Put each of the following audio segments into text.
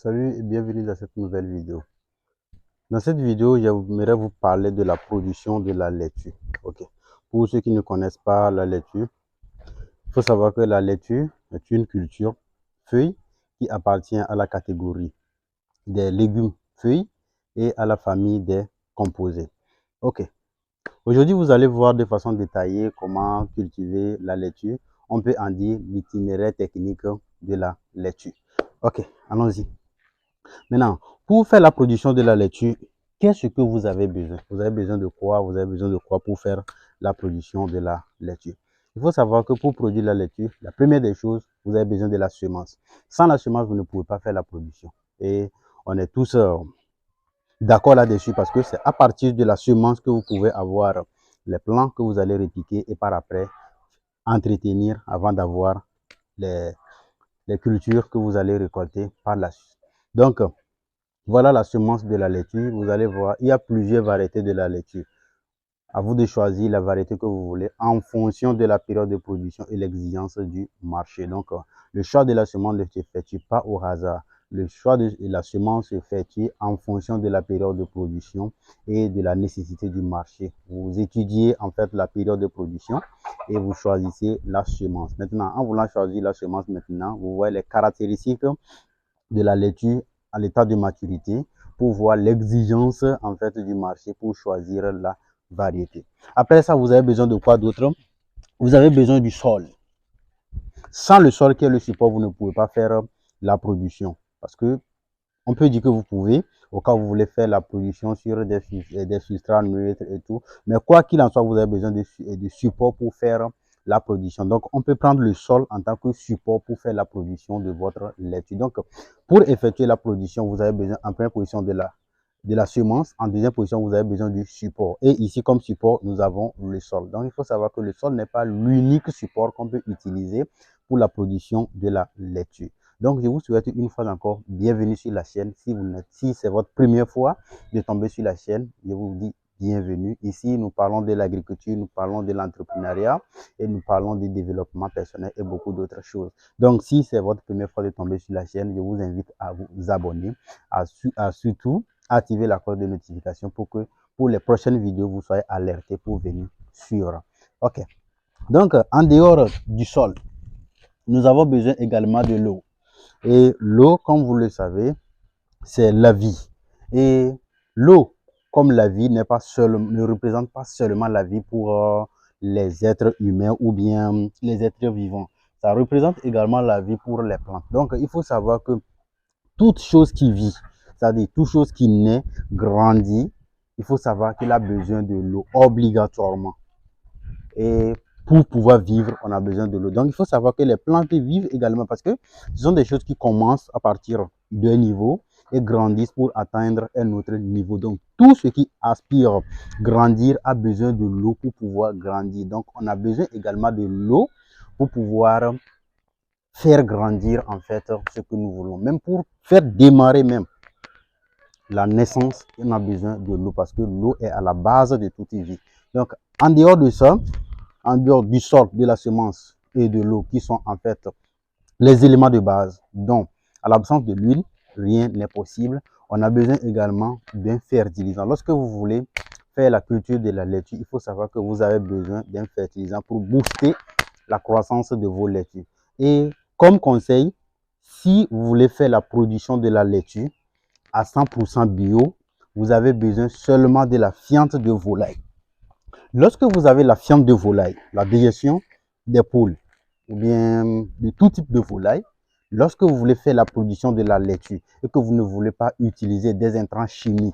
Salut et bienvenue dans cette nouvelle vidéo. Dans cette vidéo, j'aimerais vous parler de la production de la laitue. Ok. Pour ceux qui ne connaissent pas la laitue, il faut savoir que la laitue est une culture feuille qui appartient à la catégorie des légumes feuilles et à la famille des composés. Ok. Aujourd'hui, vous allez voir de façon détaillée comment cultiver la laitue. On peut en dire l'itinéraire technique de la laitue. Ok, allons-y. Maintenant, pour faire la production de la laitue, qu'est-ce que vous avez besoin? Vous avez besoin de quoi? Vous avez besoin de quoi pour faire la production de la laitue? Il faut savoir que pour produire la laitue, la première des choses, vous avez besoin de la semence. Sans la semence, vous ne pouvez pas faire la production. Et on est tous d'accord là-dessus parce que c'est à partir de la semence que vous pouvez avoir les plants que vous allez répliquer et par après entretenir avant d'avoir les cultures que vous allez récolter par la suite. Donc, voilà la semence de la laitue. Vous allez voir, il y a plusieurs variétés de la laitue. À vous de choisir la variété que vous voulez en fonction de la période de production et l'exigence du marché. Donc, le choix de la semence ne s'effectue pas au hasard. Le choix de la semence s'effectue en fonction de la période de production et de la nécessité du marché. Vous étudiez en fait la période de production et vous choisissez la semence. Maintenant, en voulant choisir la semence maintenant, vous voyez les caractéristiques de la laitue à l'état de maturité pour voir l'exigence en fait du marché pour choisir la variété. Après ça, vous avez besoin de quoi d'autre? Vous avez besoin du sol. Sans le sol qui est le support, vous ne pouvez pas faire la production. Parce que on peut dire que vous pouvez, au cas où vous voulez faire la production sur des substrats neutres et tout. Mais quoi qu'il en soit, vous avez besoin de support pour faire la production. Donc, on peut prendre le sol en tant que support pour faire la production de votre laitue. Donc, pour effectuer la production, vous avez besoin en première position de la semence. En deuxième position, vous avez besoin du support. Et ici, comme support, nous avons le sol. Donc, il faut savoir que le sol n'est pas l'unique support qu'on peut utiliser pour la production de la laitue. Donc, je vous souhaite une fois encore bienvenue sur la chaîne. Si c'est votre première fois de tomber sur la chaîne, je vous dis bienvenue. Ici, nous parlons de l'agriculture, nous parlons de l'entrepreneuriat et nous parlons du développement personnel et beaucoup d'autres choses. Donc, si c'est votre première fois de tomber sur la chaîne, je vous invite à vous abonner, à surtout activer la cloche de notification pour que pour les prochaines vidéos, vous soyez alertés pour venir suivre. Ok. Donc, en dehors du sol, nous avons besoin également de l'eau. Et l'eau, comme vous le savez, c'est la vie. Et l'eau, comme la vie, ne représente pas seulement la vie pour les êtres humains ou bien les êtres vivants. Ça représente également la vie pour les plantes. Donc, il faut savoir que toute chose qui vit, c'est-à-dire toute chose qui naît, grandit, il faut savoir qu'il a besoin de l'eau obligatoirement. Et pour pouvoir vivre, on a besoin de l'eau. Donc, il faut savoir que les plantes vivent également parce que ce sont des choses qui commencent à partir d'un niveau et grandissent pour atteindre un autre niveau. Donc, tout ce qui aspire grandir a besoin de l'eau pour pouvoir grandir. Donc, on a besoin également de l'eau pour pouvoir faire grandir en fait ce que nous voulons. Même pour faire démarrer même la naissance, on a besoin de l'eau parce que l'eau est à la base de toute vie. Donc, en dehors de ça, en dehors du sol, de la semence et de l'eau qui sont en fait les éléments de base. Donc, à l'absence de l'huile, rien n'est possible. On a besoin également d'un fertilisant. Lorsque vous voulez faire la culture de la laitue, il faut savoir que vous avez besoin d'un fertilisant pour booster la croissance de vos laitues. Et comme conseil, si vous voulez faire la production de la laitue à 100% bio, vous avez besoin seulement de la fiente de volaille. Lorsque vous avez la fiente de volaille, la digestion des poules ou bien de tout type de volaille, lorsque vous voulez faire la production de la laitue et que vous ne voulez pas utiliser des intrants chimiques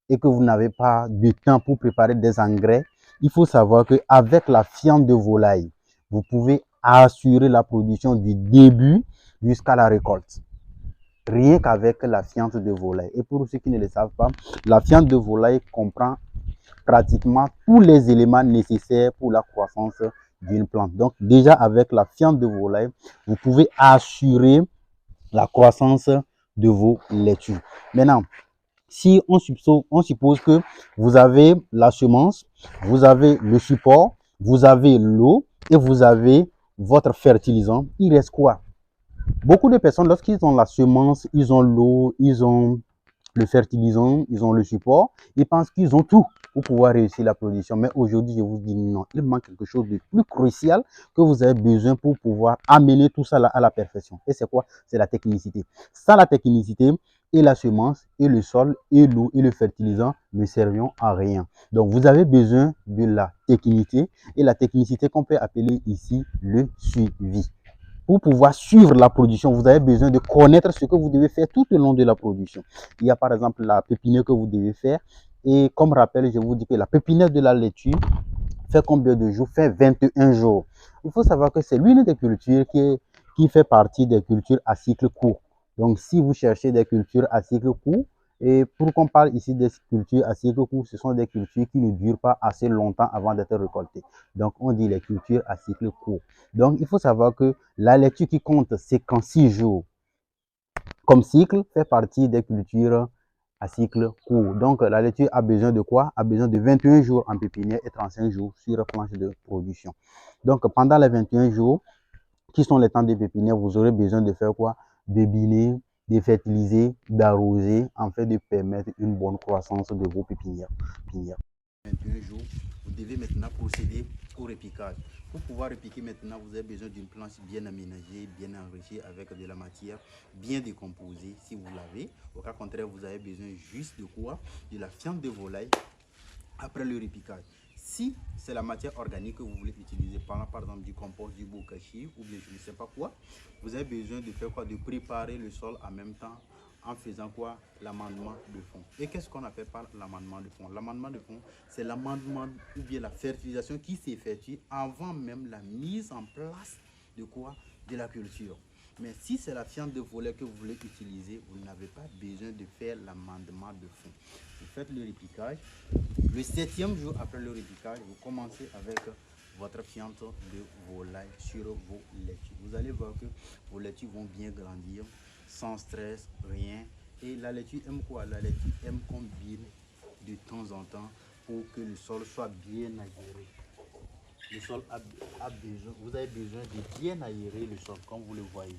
et que vous n'avez pas de temps pour préparer des engrais, il faut savoir qu'avec la fiente de volaille, vous pouvez assurer la production du début jusqu'à la récolte. Rien qu'avec la fiente de volaille. Et pour ceux qui ne le savent pas, la fiente de volaille comprend pratiquement tous les éléments nécessaires pour la croissance d'une plante. Donc déjà avec la fiente de volaille, vous pouvez assurer la croissance de vos laitues. Maintenant, si on suppose que vous avez la semence, vous avez le support, vous avez l'eau et vous avez votre fertilisant, il reste quoi? Beaucoup de personnes, lorsqu'ils ont la semence, ils ont l'eau, ils ont le fertilisant, ils ont le support, ils pensent qu'ils ont tout pour pouvoir réussir la production. Mais aujourd'hui, je vous dis non, il manque quelque chose de plus crucial que vous avez besoin pour pouvoir amener tout ça à la perfection. Et c'est quoi? C'est la technicité. Sans la technicité, et la semence, et le sol, et l'eau, et le fertilisant ne serviront à rien. Donc, vous avez besoin de la technicité, et la technicité qu'on peut appeler ici le suivi. Pour pouvoir suivre la production, vous avez besoin de connaître ce que vous devez faire tout au long de la production. Il y a par exemple la pépinière que vous devez faire. Et comme rappel, je vous dis que la pépinière de la laitue fait combien de jours? Fait 21 jours. Il faut savoir que c'est l'une des cultures qui fait partie des cultures à cycle court. Donc, si vous cherchez des cultures à cycle court, et pour qu'on parle ici des cultures à cycle court, ce sont des cultures qui ne durent pas assez longtemps avant d'être récoltées. Donc, on dit les cultures à cycle court. Donc, il faut savoir que la laitue qui compte 56 jours comme cycle fait partie des cultures à cycle court. Donc, la laitue a besoin de quoi? A besoin de 21 jours en pépinière et 35 jours sur planche de production. Donc, pendant les 21 jours, qui sont les temps de pépinière, vous aurez besoin de faire quoi? De biner, de fertiliser, d'arroser, afin de permettre une bonne croissance de vos pépinières. 21 jours, vous devez maintenant procéder au repiquage. Pour pouvoir repiquer maintenant, vous avez besoin d'une planche bien aménagée, bien enrichie avec de la matière bien décomposée si vous l'avez. Au cas contraire, vous avez besoin juste de quoi? De la fiente de volaille après le repiquage. Si c'est la matière organique que vous voulez utiliser, par exemple du compost, du bokashi ou bien je ne sais pas quoi, vous avez besoin de faire quoi? De préparer le sol en même temps en faisant quoi? L'amendement de fond. Et qu'est-ce qu'on appelle par l'amendement de fond? L'amendement de fond, c'est l'amendement ou bien la fertilisation qui s'effectue avant même la mise en place de quoi? De la culture. Mais si c'est la fiente de volaille que vous voulez utiliser, vous n'avez pas besoin de faire l'amendement de fond. Vous faites le repiquage. Le 7e jour après le repiquage, vous commencez avec votre fiente de volaille sur vos laitues. Vous allez voir que vos laitues vont bien grandir, sans stress, rien. Et la laitue aime quoi? La laitue aime qu'on bine de temps en temps pour que le sol soit bien aéré. Le sol a besoin, vous avez besoin de bien aérer le sol, comme vous le voyez.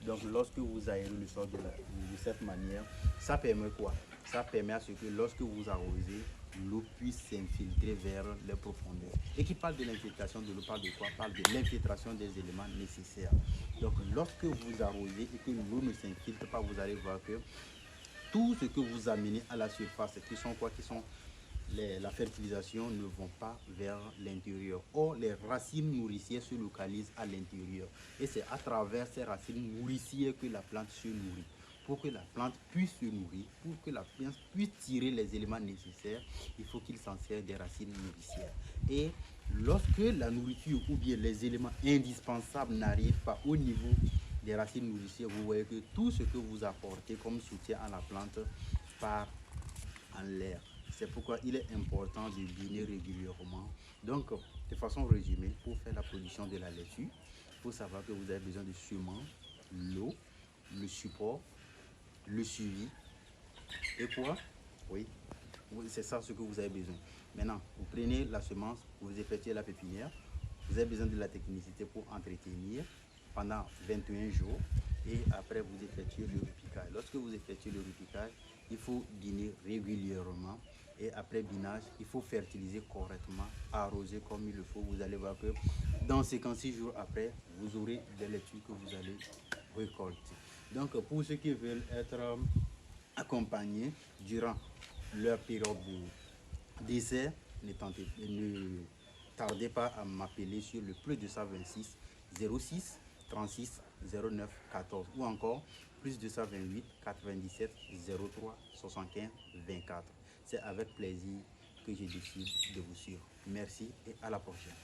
Donc, lorsque vous aérez le sol de cette manière, ça permet quoi? Ça permet à ce que lorsque vous arrosez, l'eau puisse s'infiltrer vers les profondeurs. Et qui parle de l'infiltration de l'eau, parle de quoi? Parle de l'infiltration des éléments nécessaires. Donc, lorsque vous arrosez et que l'eau ne s'infiltre pas, vous allez voir que tout ce que vous amenez à la surface, qui sont quoi? Qui sont la fertilisation, ne vont pas vers l'intérieur. Or, les racines nourricières se localisent à l'intérieur. Et c'est à travers ces racines nourricières que la plante se nourrit. Pour que la plante puisse se nourrir, pour que la plante puisse tirer les éléments nécessaires, il faut qu'il s'en serve des racines nourricières. Et lorsque la nourriture ou bien les éléments indispensables n'arrivent pas au niveau des racines nourricières, vous voyez que tout ce que vous apportez comme soutien à la plante part en l'air. C'est pourquoi il est important de biner régulièrement. Donc, de façon résumée, pour faire la production de la laitue, il faut savoir que vous avez besoin de semences, l'eau, le support, le suivi. Et quoi? Oui, c'est ça ce que vous avez besoin. Maintenant, vous prenez la semence, vous effectuez la pépinière. Vous avez besoin de la technicité pour entretenir pendant 21 jours. Et après, vous effectuez le repiquage. Lorsque vous effectuez le repiquage, il faut biner régulièrement. Et après binage, il faut fertiliser correctement, arroser comme il le faut. Vous allez voir que dans 56 jours après, vous aurez des laitues que vous allez récolter. Donc, pour ceux qui veulent être accompagnés durant leur période d'essai, ne tardez pas à m'appeler sur le plus 226 06 36 09 14 ou encore plus 228 97 03 75 24. C'est avec plaisir que je décide de vous suivre. Merci et à la prochaine.